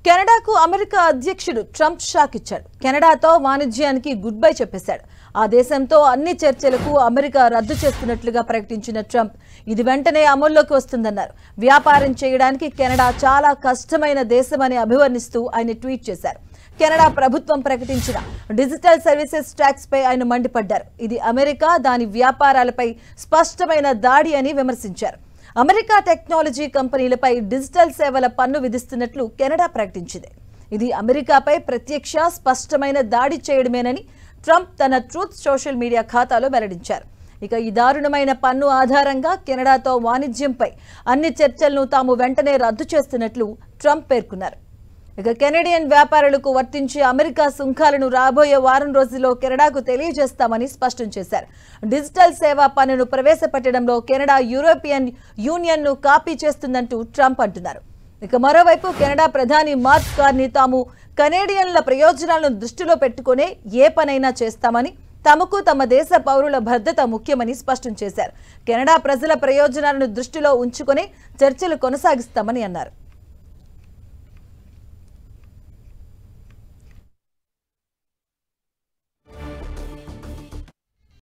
కెనడాకు America అధ్యక్షుడు Trump shock ఇచ్చాడు. కెనడాతో వాణిజ్యానికి గుడ్ బై చెప్పేశాడు. ఆ దేశంతో అన్ని చర్చలకు అమెరికా రద్దు చేస్తున్నట్లుగా ప్రకటించిన ట్రంప్ ఇది వెంటనే అమల్లోకి వస్తుందన్నారు. వ్యాపారం చేయడానికి కెనడా చాలా కష్టమైన దేశమని అభివర్ణిస్తూ ఆయన ట్వీట్ చేశారు. కెనడా ప్రభుత్వం ప్రకటించిన డిజిటల్ సర్వీసెస్ ట్యాక్స్ పై ఆయన మండిపడ్డారు. ఇది అమెరికా దాని వ్యాపారాలపై స్పష్టమైన దాడి అని విమర్శించారు. అమెరికా టెక్నాలజీ కంపెనీలపై డిజిటల్ సేవల పన్ను విధిస్తున్నట్లు కెనడా ప్రకటించింది. ఇది అమెరికాపై ప్రత్యక్ష స్పష్టమైన దాడి చేయడమేనని ట్రంప్ తన ట్రూత్ సోషల్ మీడియా ఖాతాలో వెల్లడించారు. ఇక ఈ దారుణమైన పన్ను ఆధారంగా కెనడాతో వాణిజ్యంపై అన్ని చర్చలను తాము వెంటనే రద్దు చేస్తున్నట్లు ట్రంప్ పేర్కొన్నారు. ఇక కెనడియన్ వ్యాపారులకు వర్తించే అమెరికా సుంకాలను రాబోయే వారం రోజుల్లో కెనడాకు తెలియజేస్తామని స్పష్టం చేశారు. డిజిటల్ సేవా పన్నును ప్రవేశపెట్టడంలో కెనడా యూరోపియన్ యూనియన్ను కాపీ చేస్తుందంటూ ట్రంప్ అంటున్నారు. ఇక మరోవైపు కెనడా ప్రధాని మార్క్ కార్నీ తాము కెనడియన్ల ప్రయోజనాలను దృష్టిలో పెట్టుకునే ఏ పనైనా చేస్తామని, తమకు తమ దేశ పౌరుల భద్రత ముఖ్యమని స్పష్టం చేశారు. కెనడా ప్రజల ప్రయోజనాలను దృష్టిలో ఉంచుకునే చర్చలు కొనసాగిస్తామని అన్నారు.